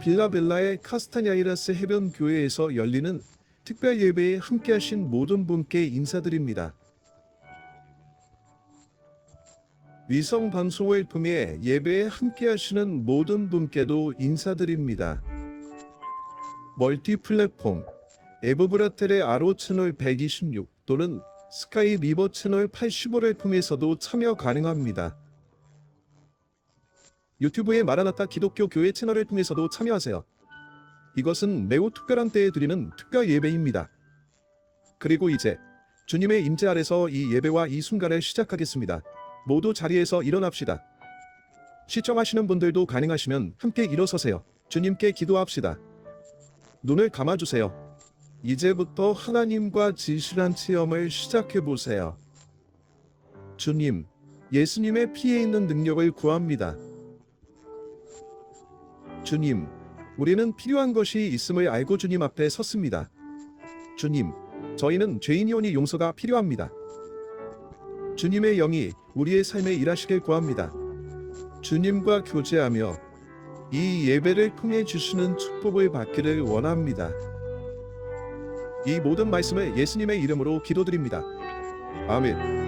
빌라벨라의 카스타냐이라스 해변 교회에서 열리는 특별 예배에 함께하신 모든 분께 인사드립니다. 위성 방송을 통해 예배에 함께하시는 모든 분께도 인사드립니다. 멀티 플랫폼 에브브라텔의 아로 채널 126 또는 스카이 리버 채널 85를 통해서도 참여 가능합니다. 유튜브의 마라나타 기독교 교회 채널을 통해서도 참여하세요. 이것은 매우 특별한 때에 드리는 특별 예배입니다. 그리고 이제 주님의 임재 아래서 이 예배와 이 순간을 시작하겠습니다. 모두 자리에서 일어납시다. 시청하시는 분들도 가능하시면 함께 일어서세요. 주님께 기도합시다. 눈을 감아주세요. 이제부터 하나님과 진실한 체험을 시작해보세요. 주님, 예수님의 피에 있는 능력을 구합니다. 주님, 우리는 필요한 것이 있음을 알고 주님 앞에 섰습니다. 주님, 저희는 죄인이오니 용서가 필요합니다. 주님의 영이 우리의 삶에 일하시길 구합니다. 주님과 교제하며 이 예배를 통해 주시는 축복을 받기를 원합니다. 이 모든 말씀을 예수님의 이름으로 기도드립니다. 아멘.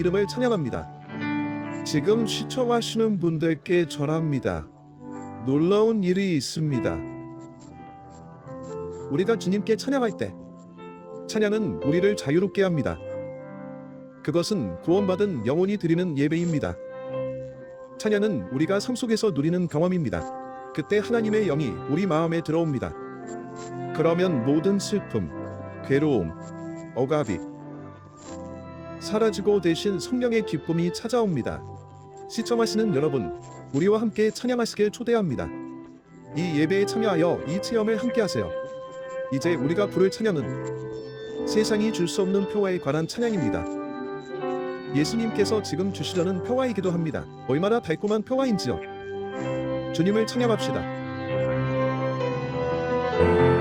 이름을 찬양합니다. 지금 시청하시는 분들께 전합니다. 놀라운 일이 있습니다. 우리가 주님께 찬양할 때 찬양은 우리를 자유롭게 합니다. 그것은 구원받은 영혼이 드리는 예배입니다. 찬양은 우리가 삶 속에서 누리는 경험입니다. 그때 하나님의 영이 우리 마음에 들어옵니다. 그러면 모든 슬픔, 괴로움, 억압이 사라지고 대신 성령의 기쁨이 찾아옵니다. 시청하시는 여러분, 우리와 함께 찬양하시길 초대합니다. 이 예배에 참여하여 이 체험을 함께 하세요. 이제 우리가 부를 찬양은 세상이 줄 수 없는 평화에 관한 찬양입니다. 예수님께서 지금 주시려는 평화이기도 합니다. 얼마나 달콤한 평화인지요. 주님을 찬양합시다. Yeah.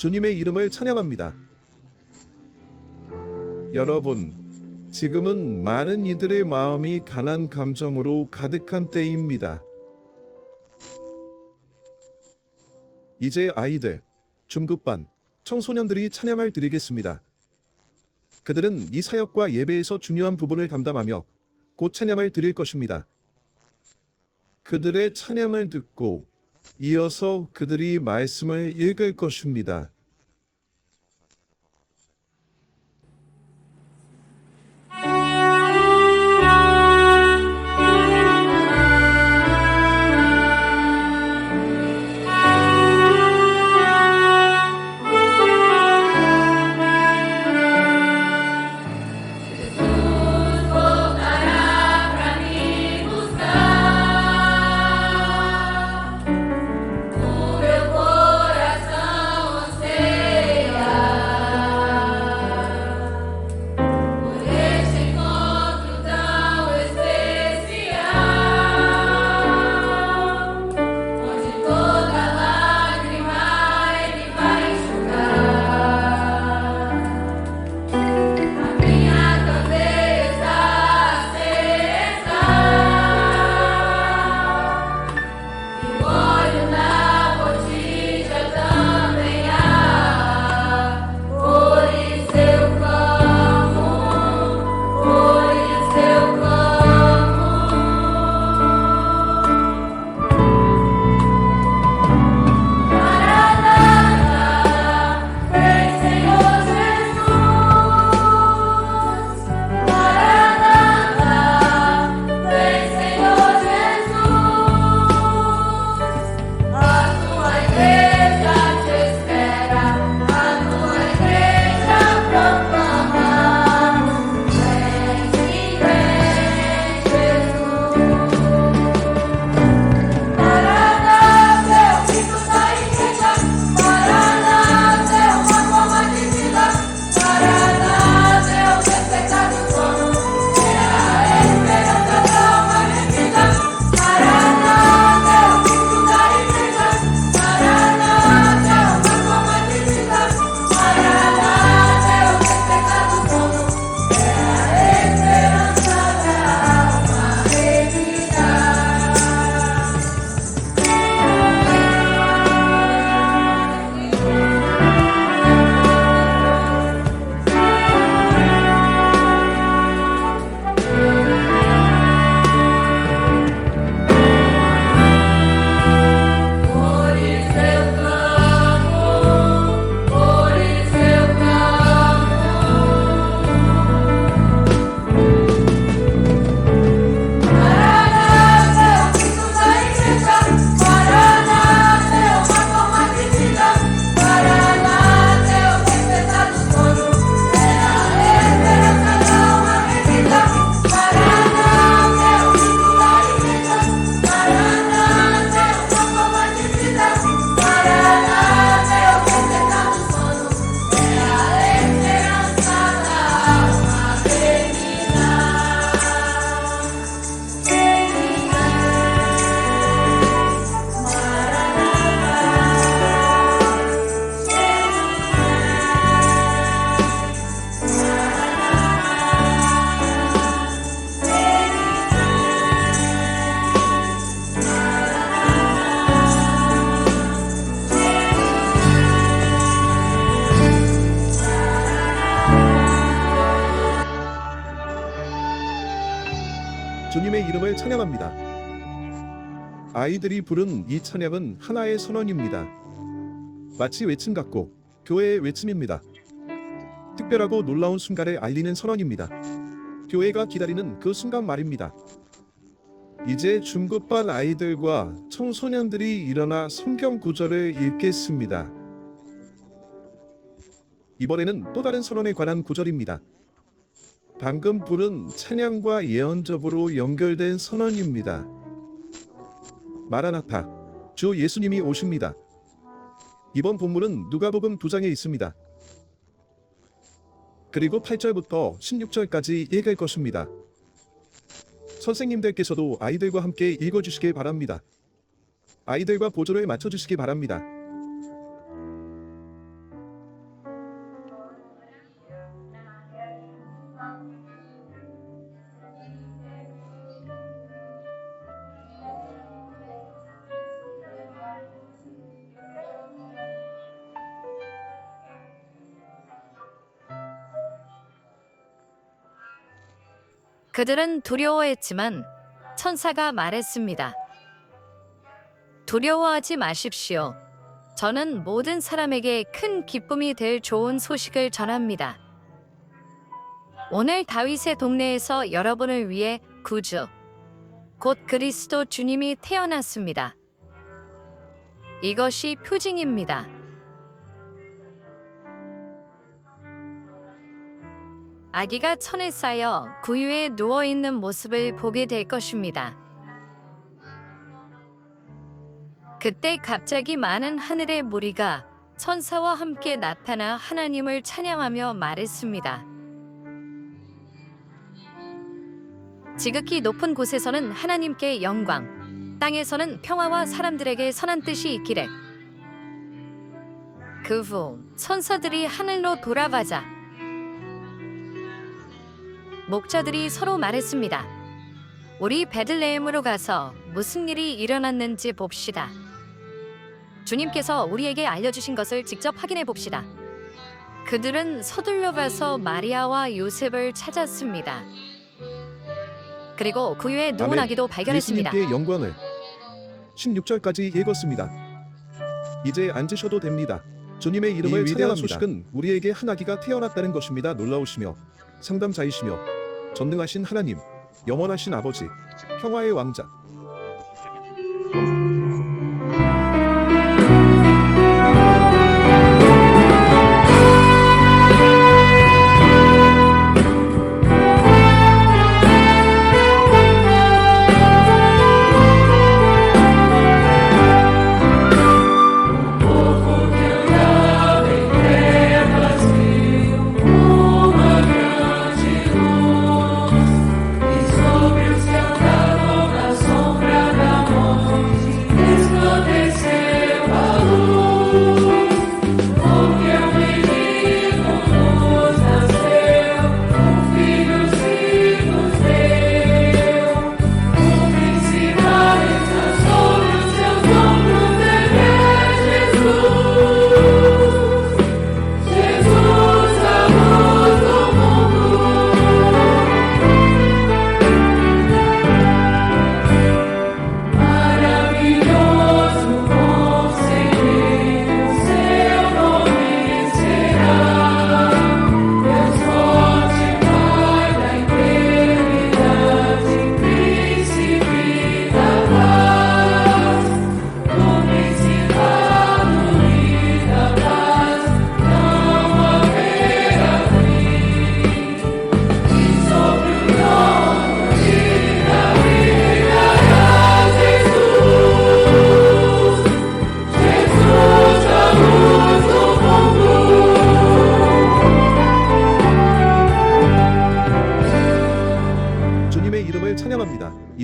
주님의 이름을 찬양합니다. 여러분, 지금은 많은 이들의 마음이 가난 감정으로 가득한 때입니다. 이제 아이들, 중급반, 청소년들이 찬양을 드리겠습니다. 그들은 이 사역과 예배에서 중요한 부분을 담당하며 곧 찬양을 드릴 것입니다. 그들의 찬양을 듣고 이어서 그들이 말씀을 읽을 것입니다. 주님의 이름을 찬양합니다. 아이들이 부른 이 찬양은 하나의 선언입니다. 마치 외침 같고 교회의 외침입니다. 특별하고 놀라운 순간을 알리는 선언입니다. 교회가 기다리는 그 순간 말입니다. 이제 중급반 아이들과 청소년들이 일어나 성경 구절을 읽겠습니다. 이번에는 또 다른 선언에 관한 구절입니다. 방금 부른 찬양과 예언적으로 연결된 선언입니다. 마라나타, 주 예수님이 오십니다. 이번 본문은 누가복음 2장에 있습니다. 그리고 8절부터 16절까지 읽을 것입니다. 선생님들께서도 아이들과 함께 읽어주시길 바랍니다. 아이들과 보조를 맞춰주시기 바랍니다. 그들은 두려워했지만 천사가 말했습니다. 두려워하지 마십시오. 저는 모든 사람에게 큰 기쁨이 될 좋은 소식을 전합니다. 오늘 다윗의 동네에서 여러분을 위해 구주, 곧 그리스도 주님이 태어났습니다. 이것이 표징입니다. 아기가 천에 쌓여 구유에 누워있는 모습을 보게 될 것입니다. 그때 갑자기 많은 하늘의 무리가 천사와 함께 나타나 하나님을 찬양하며 말했습니다. 지극히 높은 곳에서는 하나님께 영광, 땅에서는 평화와 사람들에게 선한 뜻이 있기를. 그 후 천사들이 하늘로 돌아가자 목자들이 서로 말했습니다. 우리 베들레헴으로 가서 무슨 일이 일어났는지 봅시다. 주님께서 우리에게 알려주신 것을 직접 확인해 봅시다. 그들은 서둘러 가서 마리아와 요셉을 찾았습니다. 그리고 구유에 누운 아기도 발견했습니다. 예수님께 영광을. 16절까지 읽었습니다. 이제 앉으셔도 됩니다. 주님의 이름을 찬양합니다. 소식은 우리에게 한 아기가 태어났다는 것입니다. 놀라우시며 상담자이시며 전능하신 하나님, 영원하신 아버지, 평화의 왕자.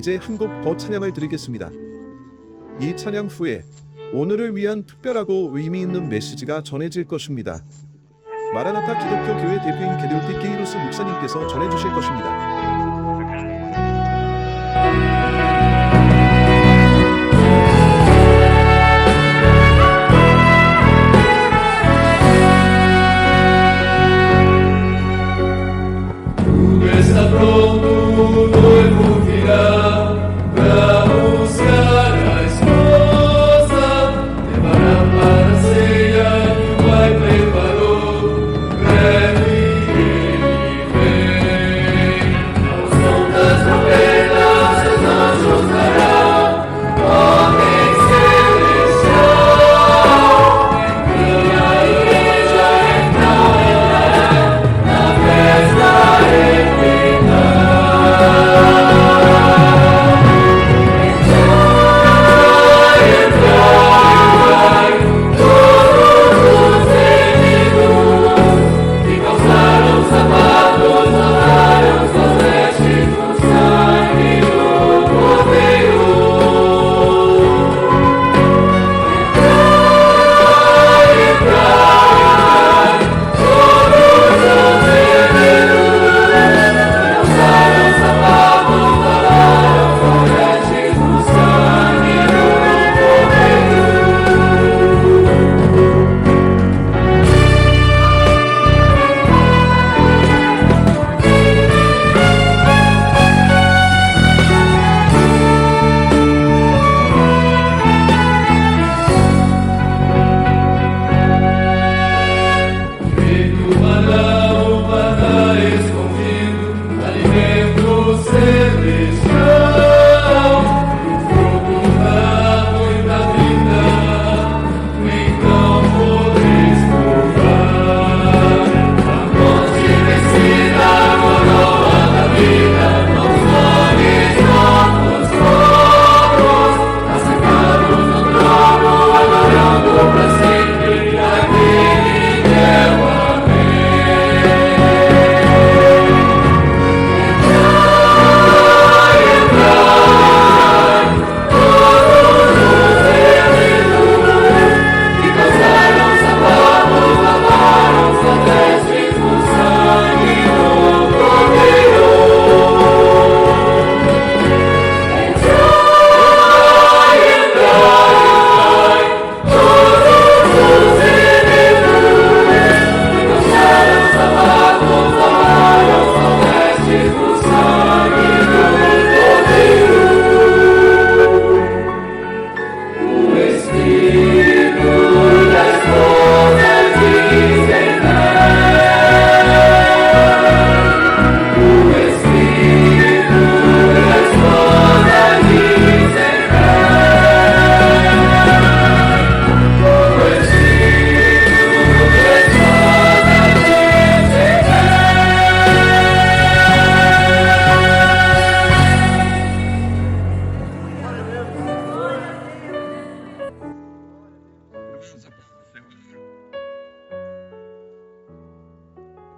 이제 한 곡 더 찬양을 드리겠습니다. 이 찬양 후에 오늘을 위한 특별하고 의미 있는 메시지가 전해질 것입니다. 마라나타 기독교 교회 대표인 게데오티 게이로스 목사님께서 전해주실 것입니다.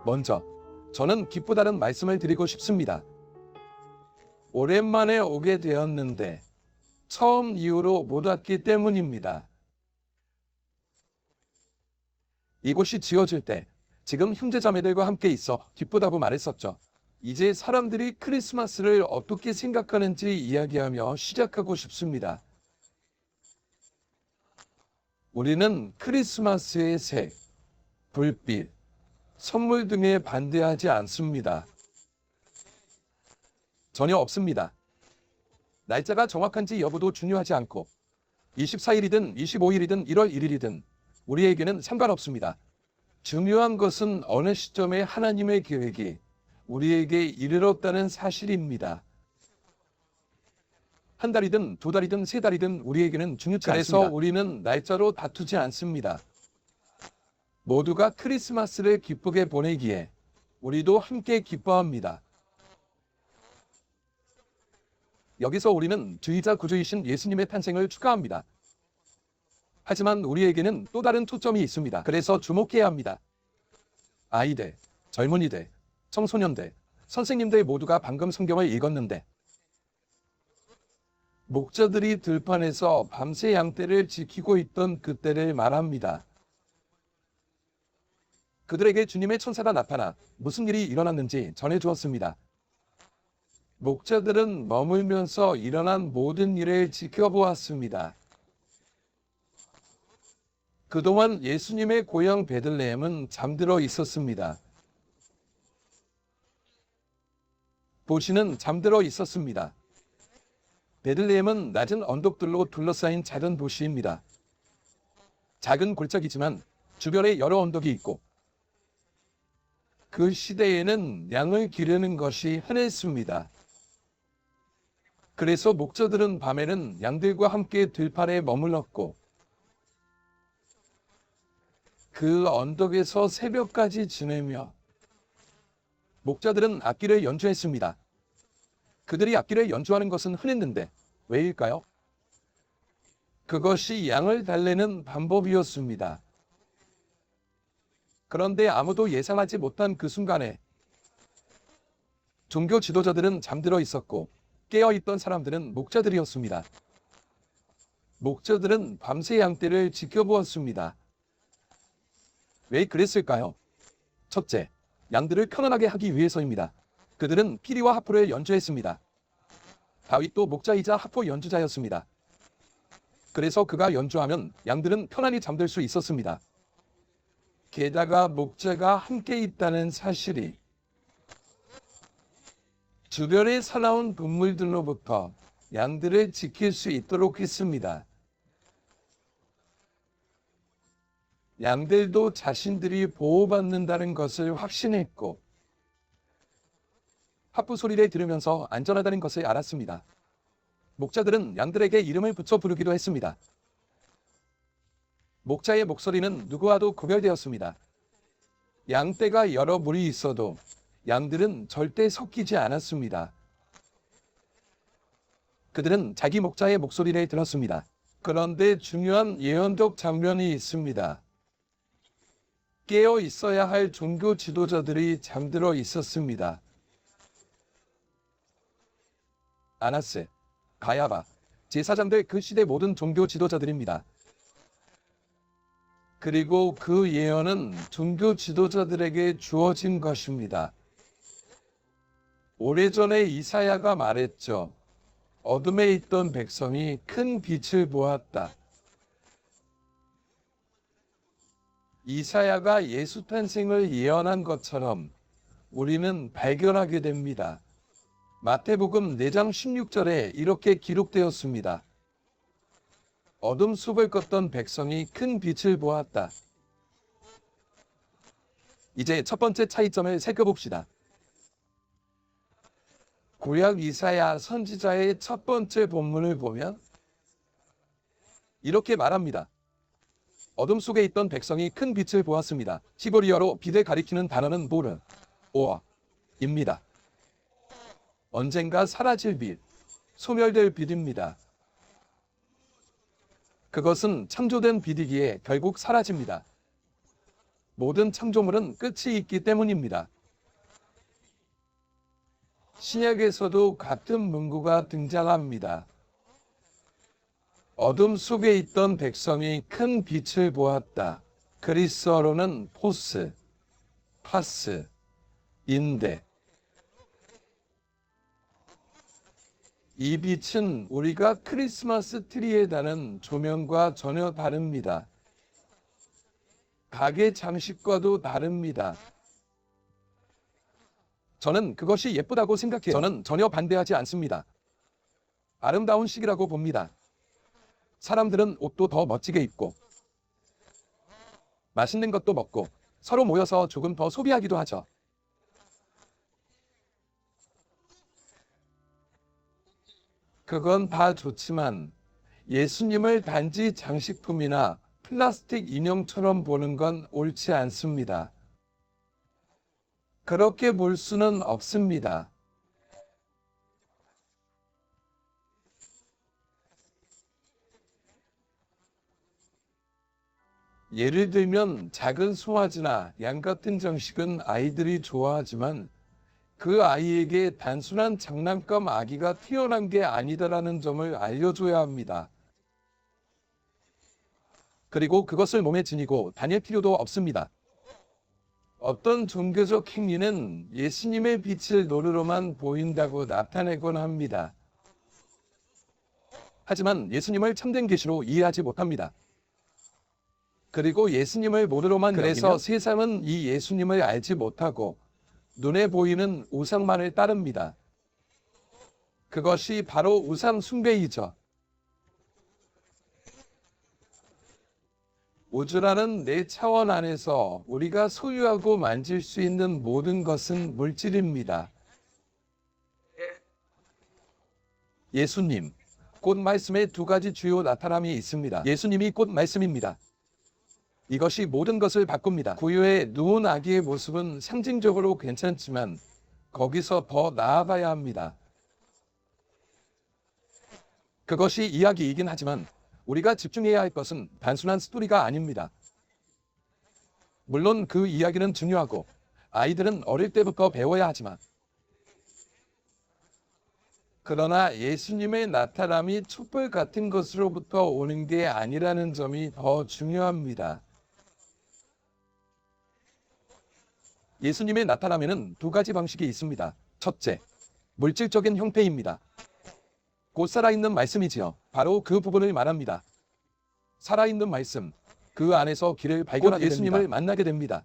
먼저 저는 기쁘다는 말씀을 드리고 싶습니다. 오랜만에 오게 되었는데 처음 이후로 못 왔기 때문입니다. 이곳이 지어질 때 지금 형제자매들과 함께 있어 기쁘다고 말했었죠. 이제 사람들이 크리스마스를 어떻게 생각하는지 이야기하며 시작하고 싶습니다. 우리는 크리스마스의 색, 불빛, 선물 등에 반대하지 않습니다. 전혀 없습니다. 날짜가 정확한지 여부도 중요하지 않고 24일이든 25일이든 1월 1일이든 우리에게는 상관없습니다. 중요한 것은 어느 시점에 하나님의 계획이 우리에게 이르렀다는 사실입니다. 한 달이든 두 달이든 세 달이든 우리에게는 중요치 않습니다. 그래서 우리는 날짜로 다투지 않습니다. 모두가 크리스마스를 기쁘게 보내기에 우리도 함께 기뻐합니다. 여기서 우리는 주이자 구주이신 예수님의 탄생을 축하합니다. 하지만 우리에게는 또 다른 초점이 있습니다. 그래서 주목해야 합니다. 아이들, 젊은이들, 청소년들, 선생님들 모두가 방금 성경을 읽었는데 목자들이 들판에서 밤새 양떼를 지키고 있던 그때를 말합니다. 그들에게 주님의 천사가 나타나 무슨 일이 일어났는지 전해주었습니다. 목자들은 머물면서 일어난 모든 일을 지켜보았습니다. 그동안 예수님의 고향 베들레헴은 잠들어 있었습니다. 도시는 잠들어 있었습니다. 베들레헴은 낮은 언덕들로 둘러싸인 작은 도시입니다. 작은 골짜기지만 주변에 여러 언덕이 있고 그 시대에는 양을 기르는 것이 흔했습니다. 그래서 목자들은 밤에는 양들과 함께 들판에 머물렀고 그 언덕에서 새벽까지 지내며 목자들은 악기를 연주했습니다. 그들이 악기를 연주하는 것은 흔했는데 왜일까요? 그것이 양을 달래는 방법이었습니다. 그런데 아무도 예상하지 못한 그 순간에 종교 지도자들은 잠들어 있었고 깨어있던 사람들은 목자들이었습니다. 목자들은 밤새 양떼를 지켜보았습니다. 왜 그랬을까요? 첫째, 양들을 편안하게 하기 위해서입니다. 그들은 피리와 하프를 연주했습니다. 다윗도 목자이자 하프 연주자였습니다. 그래서 그가 연주하면 양들은 편안히 잠들 수 있었습니다. 게다가 목자가 함께 있다는 사실이 주변에 사나운 동물들로부터 양들을 지킬 수 있도록 했습니다. 양들도 자신들이 보호받는다는 것을 확신했고 하프 소리를 들으면서 안전하다는 것을 알았습니다. 목자들은 양들에게 이름을 붙여 부르기도 했습니다. 목자의 목소리는 누구와도 구별되었습니다. 양떼가 여러 무리 있어도 양들은 절대 섞이지 않았습니다. 그들은 자기 목자의 목소리를 들었습니다. 그런데 중요한 예언적 장면이 있습니다. 깨어 있어야 할 종교 지도자들이 잠들어 있었습니다. 아나스, 가야바, 제사장들 그 시대 모든 종교 지도자들입니다. 그리고 그 예언은 종교 지도자들에게 주어진 것입니다. 오래전에 이사야가 말했죠. 어둠에 있던 백성이 큰 빛을 보았다. 이사야가 예수 탄생을 예언한 것처럼 우리는 발견하게 됩니다. 마태복음 4장 16절에 이렇게 기록되었습니다. 어둠 속을 걷던 백성이 큰 빛을 보았다. 이제 첫 번째 차이점을 살펴봅시다. 구약 이사야 선지자의 첫 번째 본문을 보면 이렇게 말합니다. 어둠 속에 있던 백성이 큰 빛을 보았습니다. 히브리어로 빛을 가리키는 단어는 보르, 오어입니다. 언젠가 사라질 빛, 소멸될 빛입니다. 그것은 창조된 빛이기에 결국 사라집니다. 모든 창조물은 끝이 있기 때문입니다. 신약에서도 같은 문구가 등장합니다. 어둠 속에 있던 백성이 큰 빛을 보았다. 그리스어로는 포스, 파스, 인데. 이 빛은 우리가 크리스마스 트리에 다는 조명과 전혀 다릅니다. 가게 장식과도 다릅니다. 저는 그것이 예쁘다고 생각해요. 저는 전혀 반대하지 않습니다. 아름다운 시기라고 봅니다. 사람들은 옷도 더 멋지게 입고 맛있는 것도 먹고 서로 모여서 조금 더 소비하기도 하죠. 그건 다 좋지만 예수님을 단지 장식품이나 플라스틱 인형처럼 보는 건 옳지 않습니다. 그렇게 볼 수는 없습니다. 예를 들면 작은 송아지나 양 같은 장식은 아이들이 좋아하지만 그 아이에게 단순한 장난감 아기가 태어난 게 아니다라는 점을 알려줘야 합니다. 그리고 그것을 몸에 지니고 다닐 필요도 없습니다. 어떤 종교적 행위는 예수님의 빛을 노르러만 보인다고 나타내곤 합니다. 하지만 예수님을 참된 계시로 이해하지 못합니다. 그리고 예수님을 모르러만 그래서 세상은 이 예수님을 알지 못하고 눈에 보이는 우상만을 따릅니다. 그것이 바로 우상 숭배이죠. 우주라는 내 차원 안에서 우리가 소유하고 만질 수 있는 모든 것은 물질입니다. 예수님, 곧 말씀의 두 가지 주요 나타남이 있습니다. 예수님이 곧 말씀입니다. 이것이 모든 것을 바꿉니다. 구유에 누운 아기의 모습은 상징적으로 괜찮지만 거기서 더 나아가야 합니다. 그것이 이야기이긴 하지만 우리가 집중해야 할 것은 단순한 스토리가 아닙니다. 물론 그 이야기는 중요하고 아이들은 어릴 때부터 배워야 하지만 그러나 예수님의 나타남이 촛불 같은 것으로부터 오는 게 아니라는 점이 더 중요합니다. 예수님의 나타남에는 두 가지 방식이 있습니다. 첫째, 물질적인 형태입니다. 곧 살아있는 말씀이지요. 바로 그 부분을 말합니다. 살아있는 말씀, 그 안에서 길을 발견하게 예수님을 됩니다. 만나게 됩니다.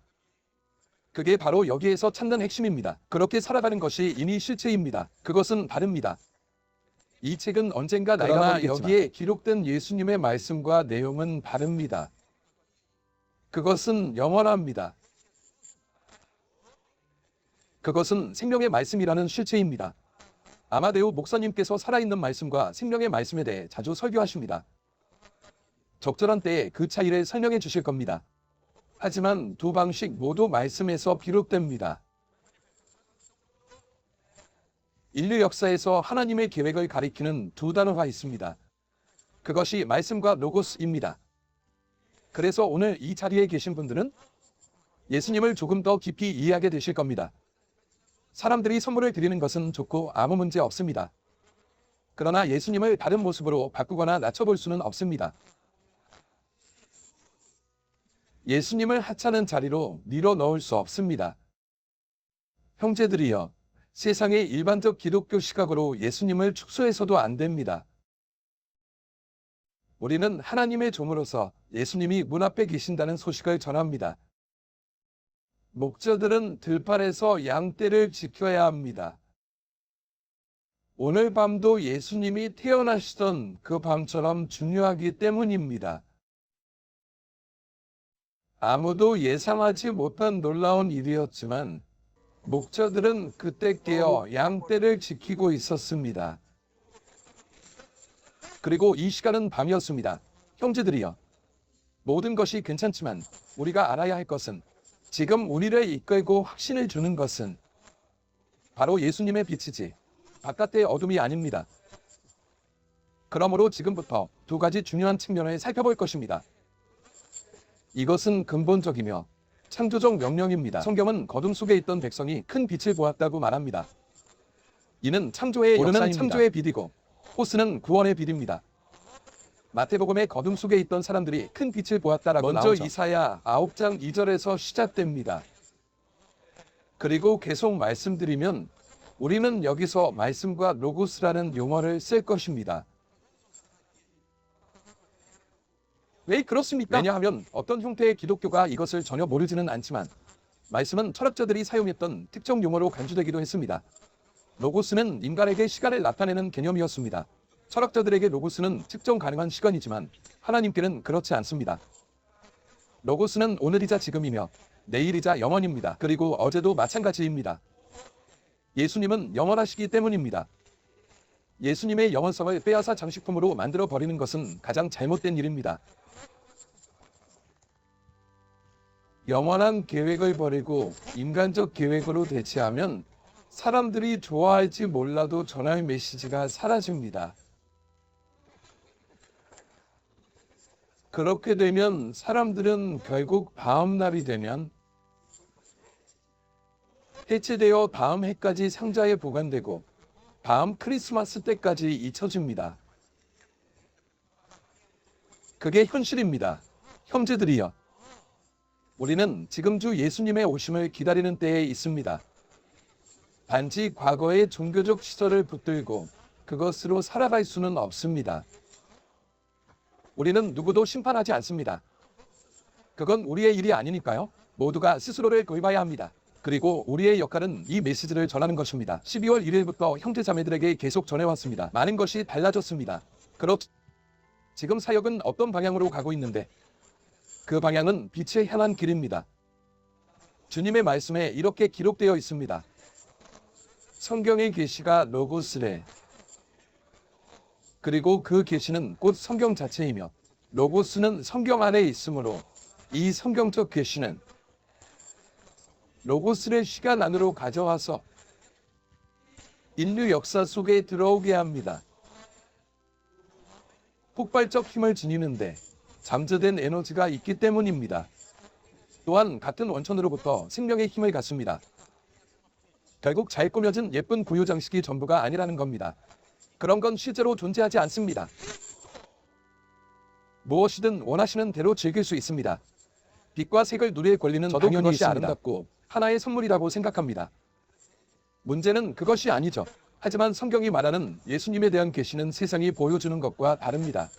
그게 바로 여기에서 찾는 핵심입니다. 그렇게 살아가는 것이 이미 실체입니다. 그것은 다릅니다. 이 책은 언젠가 그러나 여기에 기록된 예수님의 말씀과 내용은 다릅니다. 그것은 영원합니다. 그것은 생명의 말씀이라는 실체입니다. 아마데우 목사님께서 살아있는 말씀과 생명의 말씀에 대해 자주 설교하십니다. 적절한 때에 그 차이를 설명해 주실 겁니다. 하지만 두 방식 모두 말씀에서 비롯됩니다. 인류 역사에서 하나님의 계획을 가리키는 두 단어가 있습니다. 그것이 말씀과 로고스입니다. 그래서 오늘 이 자리에 계신 분들은 예수님을 조금 더 깊이 이해하게 되실 겁니다. 사람들이 선물을 드리는 것은 좋고 아무 문제 없습니다. 그러나 예수님을 다른 모습으로 바꾸거나 낮춰볼 수는 없습니다. 예수님을 하찮은 자리로 밀어 넣을 수 없습니다. 형제들이여, 세상의 일반적 기독교 시각으로 예수님을 축소해서도 안 됩니다. 우리는 하나님의 종으로서 예수님이 문 앞에 계신다는 소식을 전합니다. 목자들은 들판에서 양떼를 지켜야 합니다. 오늘 밤도 예수님이 태어나시던 그 밤처럼 중요하기 때문입니다. 아무도 예상하지 못한 놀라운 일이었지만 목자들은 그때 깨어 양떼를 지키고 있었습니다. 그리고 이 시간은 밤이었습니다. 형제들이여, 모든 것이 괜찮지만 우리가 알아야 할 것은 지금 우리를 이끌고 확신을 주는 것은 바로 예수님의 빛이지 바깥의 어둠이 아닙니다. 그러므로 지금부터 두 가지 중요한 측면을 살펴볼 것입니다. 이것은 근본적이며 창조적 명령입니다. 성경은 거둠 속에 있던 백성이 큰 빛을 보았다고 말합니다. 이는 창조의 역사입니다. 창조의 빛이고 호스는 구원의 빛입니다. 마태복음의 거둠 속에 있던 사람들이 큰 빛을 보았다라고 먼저 나오죠. 이사야 9장 2절에서 시작됩니다. 그리고 계속 말씀드리면 우리는 여기서 말씀과 로고스라는 용어를 쓸 것입니다. 왜 그렇습니까? 왜냐하면 어떤 형태의 기독교가 이것을 전혀 모르지는 않지만 말씀은 철학자들이 사용했던 특정 용어로 간주되기도 했습니다. 로고스는 인간에게 시간을 나타내는 개념이었습니다. 철학자들에게 로고스는 측정 가능한 시간이지만 하나님께는 그렇지 않습니다. 로고스는 오늘이자 지금이며 내일이자 영원입니다. 그리고 어제도 마찬가지입니다. 예수님은 영원하시기 때문입니다. 예수님의 영원성을 빼앗아 장식품으로 만들어 버리는 것은 가장 잘못된 일입니다. 영원한 계획을 버리고 인간적 계획으로 대체하면 사람들이 좋아할지 몰라도 전할 메시지가 사라집니다. 그렇게 되면 사람들은 결국 다음 날이 되면 해체되어 다음 해까지 상자에 보관되고 다음 크리스마스 때까지 잊혀집니다. 그게 현실입니다. 형제들이여, 우리는 지금 주 예수님의 오심을 기다리는 때에 있습니다. 단지 과거의 종교적 시설을 붙들고 그것으로 살아갈 수는 없습니다. 우리는 누구도 심판하지 않습니다. 그건 우리의 일이 아니니까요. 모두가 스스로를 돌봐야 합니다. 그리고 우리의 역할은 이 메시지를 전하는 것입니다. 12월 1일부터 형제자매들에게 계속 전해왔습니다. 많은 것이 달라졌습니다. 지금 사역은 어떤 방향으로 가고 있는데 그 방향은 빛의 향한 길입니다. 주님의 말씀에 이렇게 기록되어 있습니다. 성경의 계시가 로고스래. 그리고 그 계시는 곧 성경 자체이며 로고스는 성경 안에 있으므로 이 성경적 계시는 로고스를 시간 안으로 가져와서 인류 역사 속에 들어오게 합니다. 폭발적 힘을 지니는데 잠재된 에너지가 있기 때문입니다. 또한 같은 원천으로부터 생명의 힘을 갖습니다. 결국 잘 꾸며진 예쁜 고유 장식이 전부가 아니라는 겁니다. 그런 건 실제로 존재하지 않습니다. 무엇이든 원하시는 대로 즐길 수 있습니다. 빛과 색을 누릴 권리는 저도 당연히 그것이 아름답고 하나의 선물이라고 생각합니다. 문제는 그것이 아니죠. 하지만 성경이 말하는 예수님에 대한 계시는 세상이 보여주는 것과 다릅니다.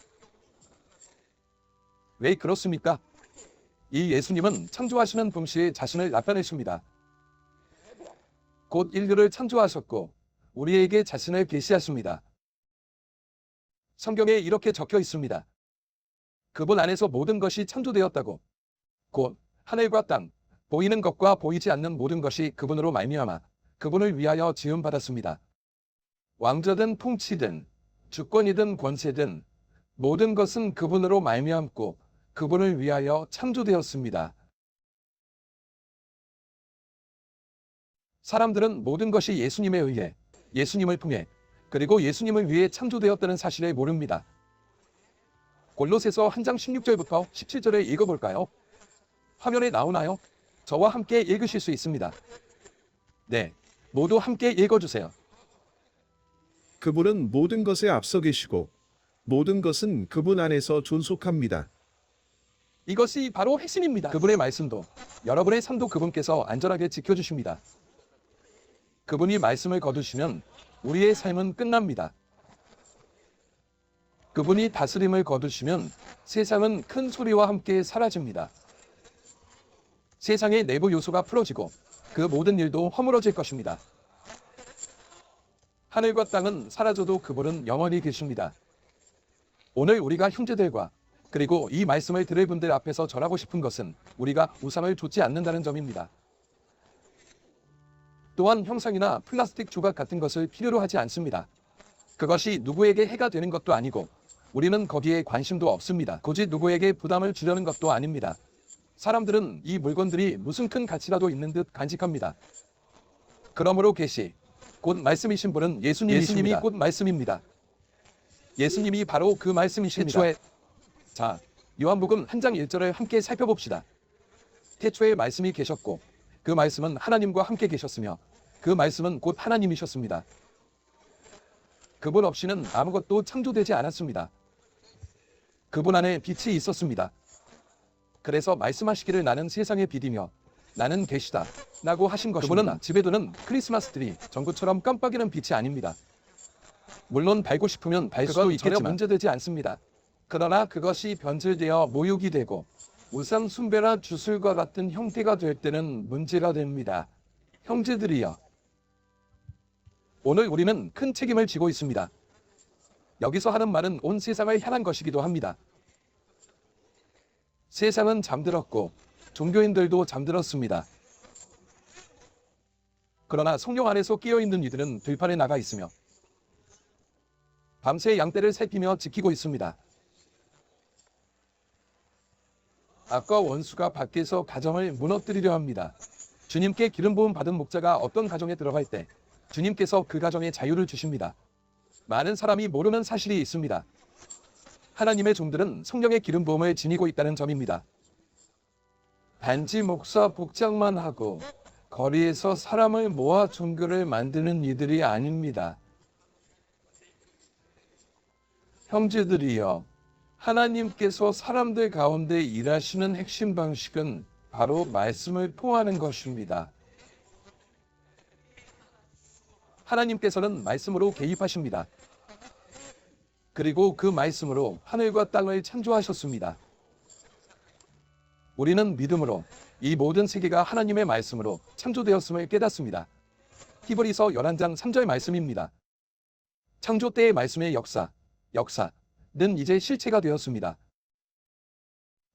왜 그렇습니까? 이 예수님은 창조하시는 동시에 자신을 나타내십니다. 곧 인류를 창조하셨고 우리에게 자신을 계시하십니다. 성경에 이렇게 적혀 있습니다. 그분 안에서 모든 것이 창조되었다고. 곧 하늘과 땅, 보이는 것과 보이지 않는 모든 것이 그분으로 말미암아 그분을 위하여 지음받았습니다. 왕자든 통치든 주권이든 권세든 모든 것은 그분으로 말미암고 그분을 위하여 창조되었습니다. 사람들은 모든 것이 예수님에 의해, 예수님을 통해, 그리고 예수님을 위해 창조되었다는 사실을 모릅니다. 골로새서 1장 16절부터 17절을 읽어볼까요? 화면에 나오나요? 저와 함께 읽으실 수 있습니다. 네, 모두 함께 읽어주세요. 그분은 모든 것에 앞서 계시고 모든 것은 그분 안에서 존속합니다. 이것이 바로 핵심입니다. 그분의 말씀도, 여러분의 삶도 그분께서 안전하게 지켜주십니다. 그분이 말씀을 거두시면 우리의 삶은 끝납니다. 그분이 다스림을 거두시면 세상은 큰 소리와 함께 사라집니다. 세상의 내부 요소가 풀어지고 그 모든 일도 허물어질 것입니다. 하늘과 땅은 사라져도 그분은 영원히 계십니다. 오늘 우리가 형제들과 그리고 이 말씀을 들을 분들 앞에서 전하고 싶은 것은 우리가 우상을 좇지 않는다는 점입니다. 또한 형상이나 플라스틱 조각 같은 것을 필요로 하지 않습니다. 그것이 누구에게 해가 되는 것도 아니고 우리는 거기에 관심도 없습니다. 굳이 누구에게 부담을 주려는 것도 아닙니다. 사람들은 이 물건들이 무슨 큰 가치라도 있는 듯 간직합니다. 그러므로 계시, 곧 말씀이신 분은 예수님이십니다. 예수님이 곧 말씀입니다. 예수님이 바로 그 말씀이십니다. 자, 요한복음 1장 1절을 함께 살펴봅시다. 태초에 말씀이 계셨고 그 말씀은 하나님과 함께 계셨으며 그 말씀은 곧 하나님이셨습니다. 그분 없이는 아무것도 창조되지 않았습니다. 그분 안에 빛이 있었습니다. 그래서 말씀하시기를 나는 세상의 빛이며 나는 계시다 라고 하신 것입니다. 그분은 집에 두는 크리스마스 트리 전구처럼 깜빡이는 빛이 아닙니다. 물론 발고 싶으면 발 수도 있겠지만 문제되지 않습니다. 그러나 그것이 변질되어 모욕이 되고 우상 숭배나 주술과 같은 형태가 될 때는 문제가 됩니다. 형제들이여, 오늘 우리는 큰 책임을 지고 있습니다. 여기서 하는 말은 온 세상을 향한 것이기도 합니다. 세상은 잠들었고 종교인들도 잠들었습니다. 그러나 성령 안에서 깨어있는 이들은 들판에 나가 있으며 밤새 양떼를 살피며 지키고 있습니다. 악과 원수가 밖에서 가정을 무너뜨리려 합니다. 주님께 기름 부음 받은 목자가 어떤 가정에 들어갈 때 주님께서 그 가정에 자유를 주십니다. 많은 사람이 모르는 사실이 있습니다. 하나님의 종들은 성령의 기름 부음을 지니고 있다는 점입니다. 단지 목사 복장만 하고 거리에서 사람을 모아 종교를 만드는 이들이 아닙니다. 형제들이여, 하나님께서 사람들 가운데 일하시는 핵심 방식은 바로 말씀을 통하는 것입니다. 하나님께서는 말씀으로 개입하십니다. 그리고 그 말씀으로 하늘과 땅을 창조하셨습니다. 우리는 믿음으로 이 모든 세계가 하나님의 말씀으로 창조되었음을 깨닫습니다. 히브리서 11장 3절 말씀입니다. 창조 때의 말씀의 역사는 이제 실체가 되었습니다.